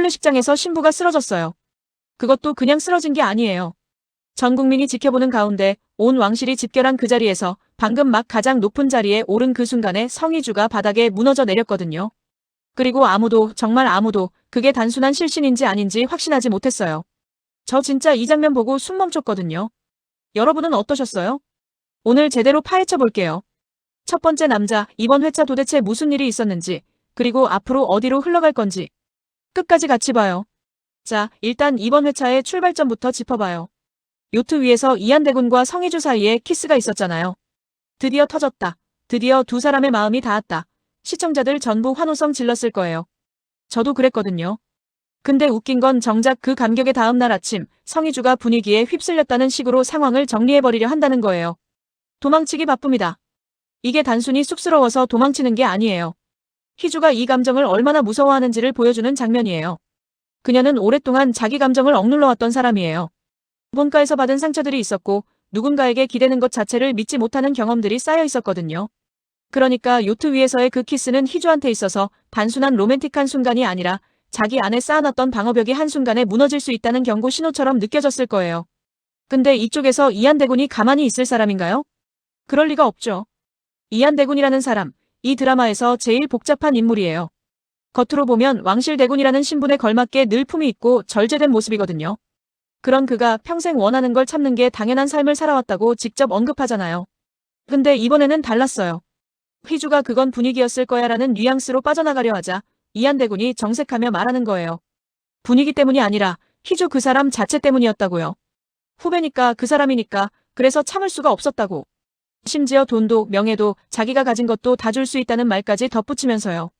혼례식장에서 신부가 쓰러졌어요. 그것도 그냥 쓰러진 게 아니에요. 전 국민이 지켜보는 가운데 온 왕실이 집결한 그 자리에서 방금 막 가장 높은 자리에 오른 그 순간에 성희주가 바닥에 무너져 내렸거든요. 그리고 아무도, 정말 아무도 그게 단순한 실신인지 아닌지 확신하지 못했어요. 저 진짜 이 장면 보고 숨 멈췄거든요. 여러분은 어떠셨어요? 오늘 제대로 파헤쳐 볼게요. 첫 번째 남자, 이번 회차 도대체 무슨 일이 있었는지, 그리고 앞으로 어디로 흘러갈 건지. 끝까지 같이 봐요. 자, 일단 이번 회차의 출발점부터 짚어봐요. 요트 위에서 이한대군과 성희주 사이에 키스가 있었잖아요. 드디어 터졌다. 드디어 두 사람의 마음이 닿았다. 시청자들 전부 환호성 질렀을 거예요. 저도 그랬거든요. 근데 웃긴 건 정작 그 감격의 다음 날 아침 성희주가 분위기에 휩쓸렸다는 식으로 상황을 정리해버리려 한다는 거예요. 도망치기 바쁩니다. 이게 단순히 쑥스러워서 도망치는 게 아니에요. 희주가 이 감정을 얼마나 무서워하는지를 보여주는 장면이에요. 그녀는 오랫동안 자기 감정을 억눌러왔던 사람이에요. 본가에서 받은 상처들이 있었고 누군가에게 기대는 것 자체를 믿지 못하는 경험들이 쌓여 있었거든요. 그러니까 요트 위에서의 그 키스는 희주한테 있어서 단순한 로맨틱한 순간이 아니라 자기 안에 쌓아놨던 방어벽이 한순간에 무너질 수 있다는 경고 신호처럼 느껴졌을 거예요. 근데 이쪽에서 이한대군이 가만히 있을 사람인가요? 그럴 리가 없죠. 이한대군이라는 사람, 이 드라마에서 제일 복잡한 인물이에요. 겉으로 보면 왕실대군이라는 신분에 걸맞게 늘 품이 있고 절제된 모습이거든요. 그런 그가 평생 원하는 걸 참는 게 당연한 삶을 살아왔다고 직접 언급하잖아요. 근데 이번에는 달랐어요. 희주가 그건 분위기였을 거야 라는 뉘앙스로 빠져나가려 하자 이한대군이 정색하며 말하는 거예요. 분위기 때문이 아니라 희주 그 사람 자체 때문이었다고요. 후배니까 그 사람이니까 그래서 참을 수가 없었다고. 심지어 돈도 명예도 자기가 가진 것도 다 줄 수 있다는 말까지 덧붙이면서요.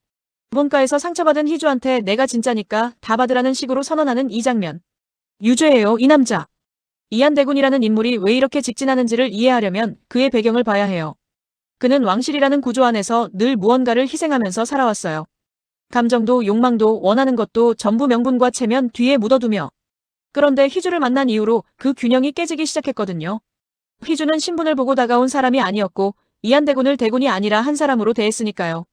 본가에서 상처받은 희주한테 내가 진짜니까 다 받으라는 식으로 선언하는 이 장면. 유죄예요, 이 남자. 이한대군이라는 인물이 왜 이렇게 직진하는지를 이해하려면 그의 배경을 봐야 해요. 그는 왕실이라는 구조 안에서 늘 무언가를 희생하면서 살아왔어요. 감정도 욕망도 원하는 것도 전부 명분과 체면 뒤에 묻어두며. 그런데 희주를 만난 이후로 그 균형이 깨지기 시작했거든요. 희주는 신분을 보고 다가온 사람이 아니었고 이한대군을 대군이 아니라 한 사람으로 대했으니까요.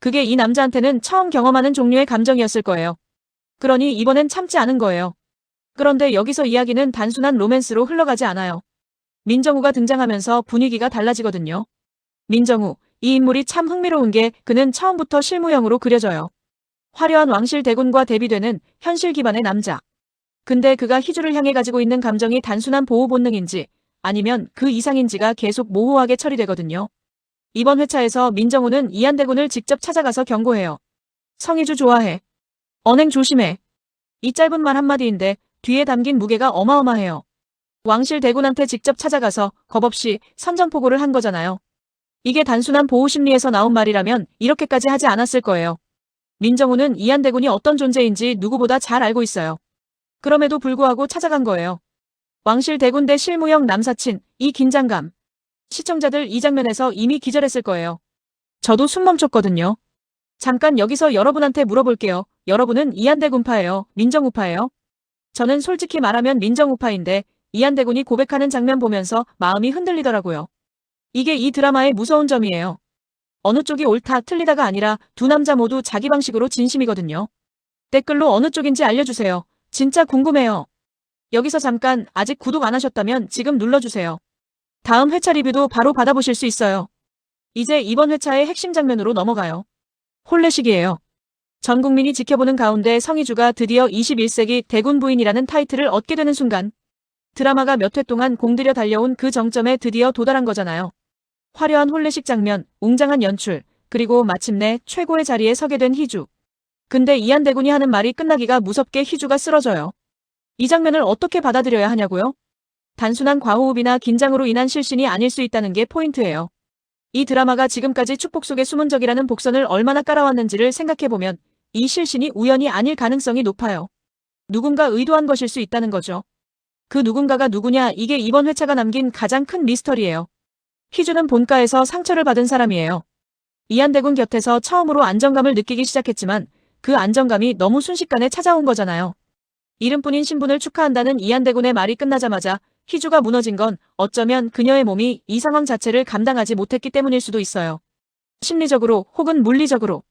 그게 이 남자한테는 처음 경험하는 종류의 감정이었을 거예요. 그러니 이번엔 참지 않은 거예요. 그런데 여기서 이야기는 단순한 로맨스로 흘러가지 않아요. 민정우가 등장하면서 분위기가 달라지거든요. 민정우, 이 인물이 참 흥미로운 게 그는 처음부터 실무형으로 그려져요. 화려한 왕실 대군과 대비되는 현실 기반의 남자. 근데 그가 희주를 향해 가지고 있는 감정이 단순한 보호 본능인지 아니면 그 이상인지가 계속 모호하게 처리되거든요. 이번 회차에서 민정우는 이한대군을 직접 찾아가서 경고해요. 성희주 좋아해. 언행 조심해. 이 짧은 말 한마디인데 뒤에 담긴 무게가 어마어마해요. 왕실 대군한테 직접 찾아가서 겁없이 선전포고를 한 거잖아요. 이게 단순한 보호 심리에서 나온 말이라면 이렇게까지 하지 않았을 거예요. 민정우는 이한대군이 어떤 존재인지 누구보다 잘 알고 있어요. 그럼에도 불구하고 찾아간 거예요. 왕실 대군 대 실무형 남사친, 이 긴장감. 시청자들 이 장면에서 이미 기절했을 거예요. 저도 숨 멈췄거든요. 잠깐 여기서 여러분한테 물어볼게요. 여러분은 이한대군파예요? 민정우파예요? 저는 솔직히 말하면 민정우파인데 이한대군이 고백하는 장면 보면서 마음이 흔들리더라고요. 이게 이 드라마의 무서운 점이에요. 어느 쪽이 옳다 틀리다가 아니라 두 남자 모두 자기 방식으로 진심이거든요. 댓글로 어느 쪽인지 알려주세요. 진짜 궁금해요. 여기서 잠깐 아직 구독 안 하셨다면 지금 눌러주세요. 다음 회차 리뷰도 바로 받아보실 수 있어요. 이제 이번 회차의 핵심 장면으로 넘어가요. 혼례식이에요. 전 국민이 지켜보는 가운데 성희주가 드디어 21세기 대군 부인이라는 타이틀을 얻게 되는 순간 드라마가 몇 회 동안 공들여 달려온 그 정점에 드디어 도달한 거잖아요. 화려한 혼례식 장면, 웅장한 연출, 그리고 마침내 최고의 자리에 서게 된 희주. 근데 이한대군이 하는 말이 끝나기가 무섭게 희주가 쓰러져요. 이 장면을 어떻게 받아들여야 하냐고요? 단순한 과호흡이나 긴장으로 인한 실신이 아닐 수 있다는 게 포인트예요. 이 드라마가 지금까지 축복 속의 숨은 적이라는 복선을 얼마나 깔아왔는지를 생각해보면 이 실신이 우연이 아닐 가능성이 높아요. 누군가 의도한 것일 수 있다는 거죠. 그 누군가가 누구냐, 이게 이번 회차가 남긴 가장 큰 미스터리예요. 희주는 본가에서 상처를 받은 사람이에요. 이한대군 곁에서 처음으로 안정감을 느끼기 시작했지만 그 안정감이 너무 순식간에 찾아온 거잖아요. 이름뿐인 신분을 축하한다는 이한대군의 말이 끝나자마자 희주가 무너진 건 어쩌면 그녀의 몸이 이 상황 자체를 감당하지 못했기 때문일 수도 있어요. 심리적으로 혹은 물리적으로.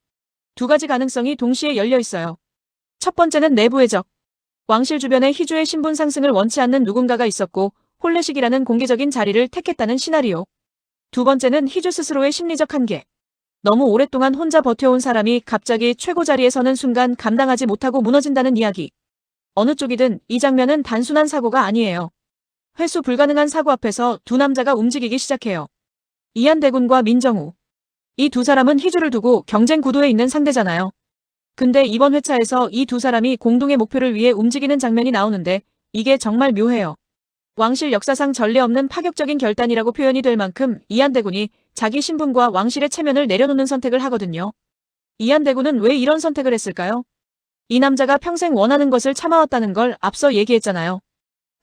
두 가지 가능성이 동시에 열려 있어요. 첫 번째는 내부의 적. 왕실 주변에 희주의 신분 상승을 원치 않는 누군가가 있었고 홀레식이라는 공개적인 자리를 택했다는 시나리오. 두 번째는 희주 스스로의 심리적 한계. 너무 오랫동안 혼자 버텨온 사람이 갑자기 최고 자리에 서는 순간 감당하지 못하고 무너진다는 이야기. 어느 쪽이든 이 장면은 단순한 사고가 아니에요. 회수 불가능한 사고 앞에서 두 남자가 움직이기 시작해요. 이한대군과 민정우. 이 두 사람은 희주를 두고 경쟁 구도에 있는 상대잖아요. 근데 이번 회차에서 이 두 사람이 공동의 목표를 위해 움직이는 장면이 나오는데 이게 정말 묘해요. 왕실 역사상 전례 없는 파격적인 결단이라고 표현이 될 만큼 이한대군이 자기 신분과 왕실의 체면을 내려놓는 선택을 하거든요. 이한대군은 왜 이런 선택을 했을까요? 이 남자가 평생 원하는 것을 참아왔다는 걸 앞서 얘기했잖아요.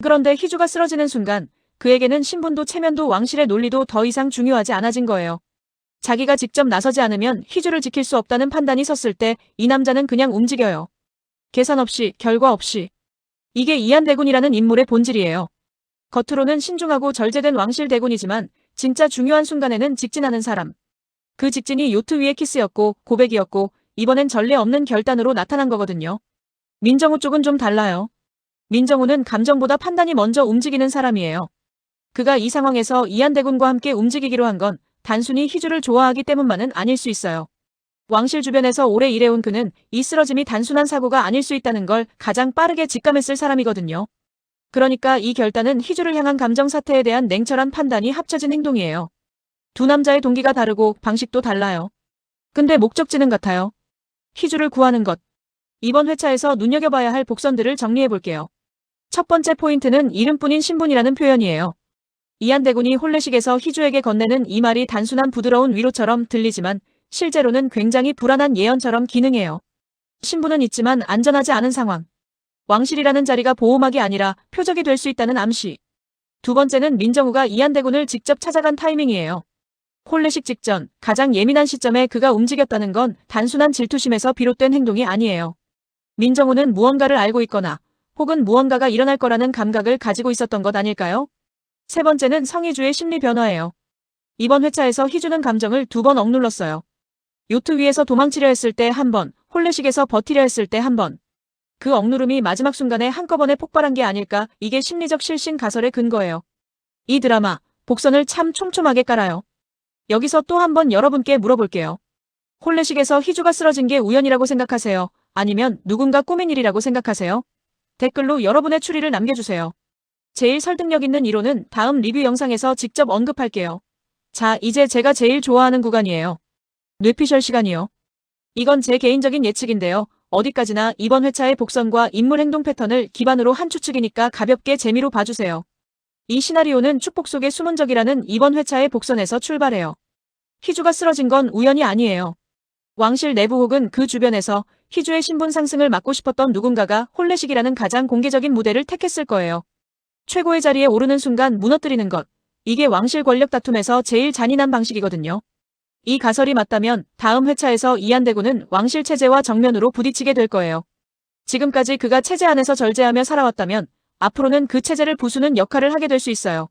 그런데 희주가 쓰러지는 순간 그에게는 신분도 체면도 왕실의 논리도 더 이상 중요하지 않아진 거예요. 자기가 직접 나서지 않으면 희주를 지킬 수 없다는 판단이 섰을 때 이 남자는 그냥 움직여요. 계산 없이, 결과 없이. 이게 이한대군이라는 인물의 본질이에요. 겉으로는 신중하고 절제된 왕실 대군이지만 진짜 중요한 순간에는 직진하는 사람. 그 직진이 요트 위의 키스였고 고백이었고 이번엔 전례 없는 결단으로 나타난 거거든요. 민정우 쪽은 좀 달라요. 민정우는 감정보다 판단이 먼저 움직이는 사람이에요. 그가 이 상황에서 이한대군과 함께 움직이기로 한 건 단순히 희주를 좋아하기 때문만은 아닐 수 있어요. 왕실 주변에서 오래 일해온 그는 이 쓰러짐이 단순한 사고가 아닐 수 있다는 걸 가장 빠르게 직감했을 사람이거든요. 그러니까 이 결단은 희주를 향한 감정 사태에 대한 냉철한 판단이 합쳐진 행동이에요. 두 남자의 동기가 다르고 방식도 달라요. 근데 목적지는 같아요. 희주를 구하는 것. 이번 회차에서 눈여겨봐야 할 복선들을 정리해볼게요. 첫 번째 포인트는 이름뿐인 신분이라는 표현이에요. 이한대군이 홀레식에서 희주에게 건네는 이 말이 단순한 부드러운 위로처럼 들리지만 실제로는 굉장히 불안한 예언처럼 기능해요. 신분은 있지만 안전하지 않은 상황. 왕실이라는 자리가 보호막이 아니라 표적이 될 수 있다는 암시. 두 번째는 민정우가 이한대군을 직접 찾아간 타이밍이에요. 홀레식 직전 가장 예민한 시점에 그가 움직였다는 건 단순한 질투심에서 비롯된 행동이 아니에요. 민정우는 무언가를 알고 있거나 혹은 무언가가 일어날 거라는 감각을 가지고 있었던 것 아닐까요? 세 번째는 성희주의 심리 변화예요. 이번 회차에서 희주는 감정을 두 번 억눌렀어요. 요트 위에서 도망치려 했을 때 한 번, 홀레식에서 버티려 했을 때 한 번. 그 억누름이 마지막 순간에 한꺼번에 폭발한 게 아닐까. 이게 심리적 실신 가설의 근거예요. 이 드라마, 복선을 참 촘촘하게 깔아요. 여기서 또 한 번 여러분께 물어볼게요. 홀레식에서 희주가 쓰러진 게 우연이라고 생각하세요? 아니면 누군가 꾸민 일이라고 생각하세요? 댓글로 여러분의 추리를 남겨주세요. 제일 설득력 있는 이론은 다음 리뷰 영상에서 직접 언급할게요. 자, 이제 제가 제일 좋아하는 구간이에요. 뇌피셜 시간이요. 이건 제 개인적인 예측인데요. 어디까지나 이번 회차의 복선과 인물 행동 패턴을 기반으로 한 추측이니까 가볍게 재미로 봐주세요. 이 시나리오는 축복 속의 숨은 적이라는 이번 회차의 복선에서 출발해요. 희주가 쓰러진 건 우연이 아니에요. 왕실 내부 혹은 그 주변에서 희주의 신분 상승을 막고 싶었던 누군가가 홀레식이라는 가장 공개적인 무대를 택했을 거예요. 최고의 자리에 오르는 순간 무너뜨리는 것. 이게 왕실 권력 다툼에서 제일 잔인한 방식이거든요. 이 가설이 맞다면 다음 회차에서 이한대군은 왕실 체제와 정면으로 부딪히게 될 거예요. 지금까지 그가 체제 안에서 절제하며 살아왔다면 앞으로는 그 체제를 부수는 역할을 하게 될 수 있어요.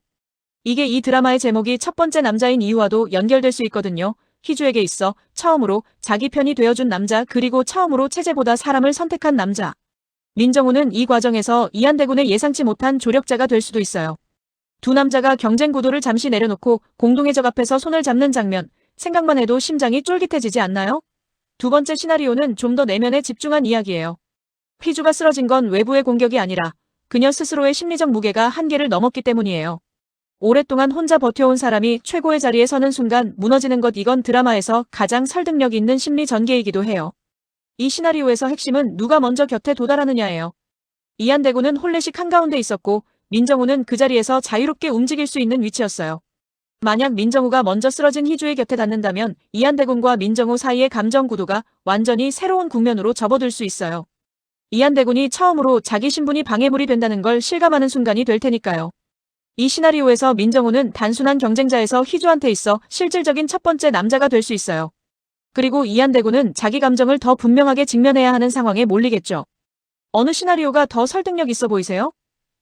이게 이 드라마의 제목이 첫 번째 남자인 이유와도 연결될 수 있거든요. 희주에게 있어 처음으로 자기 편이 되어준 남자 그리고 처음으로 체제보다 사람을 선택한 남자. 민정우는 이 과정에서 이한대군의 예상치 못한 조력자가 될 수도 있어요. 두 남자가 경쟁 구도를 잠시 내려놓고 공동의 적 앞에서 손을 잡는 장면, 생각만 해도 심장이 쫄깃해지지 않나요? 두 번째 시나리오는 좀 더 내면에 집중한 이야기예요. 희주가 쓰러진 건 외부의 공격이 아니라 그녀 스스로의 심리적 무게가 한계를 넘었기 때문이에요. 오랫동안 혼자 버텨온 사람이 최고의 자리에 서는 순간 무너지는 것 이건 드라마에서 가장 설득력 있는 심리 전개이기도 해요. 이 시나리오에서 핵심은 누가 먼저 곁에 도달하느냐예요. 이한대군은 홀레식 한가운데 있었고 민정우는 그 자리에서 자유롭게 움직일 수 있는 위치였어요. 만약 민정우가 먼저 쓰러진 희주의 곁에 닿는다면 이한대군과 민정우 사이의 감정 구도가 완전히 새로운 국면으로 접어들 수 있어요. 이한대군이 처음으로 자기 신분이 방해물이 된다는 걸 실감하는 순간이 될 테니까요. 이 시나리오에서 민정우는 단순한 경쟁자에서 희주한테 있어 실질적인 첫 번째 남자가 될 수 있어요. 그리고 이한대군은 자기 감정을 더 분명하게 직면해야 하는 상황에 몰리겠죠. 어느 시나리오가 더 설득력 있어 보이세요?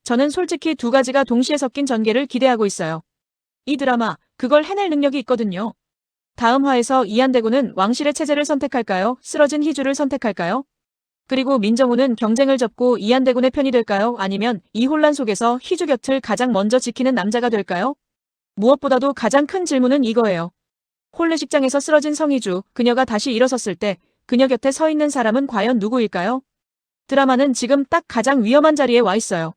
저는 솔직히 두 가지가 동시에 섞인 전개를 기대하고 있어요. 이 드라마, 그걸 해낼 능력이 있거든요. 다음 화에서 이한대군은 왕실의 체제를 선택할까요? 쓰러진 희주를 선택할까요? 그리고 민정우는 경쟁을 접고 이한대군의 편이 될까요? 아니면 이 혼란 속에서 희주 곁을 가장 먼저 지키는 남자가 될까요? 무엇보다도 가장 큰 질문은 이거예요. 혼례식장에서 쓰러진 성희주, 그녀가 다시 일어섰을 때 그녀 곁에 서 있는 사람은 과연 누구일까요? 드라마는 지금 딱 가장 위험한 자리에 와 있어요.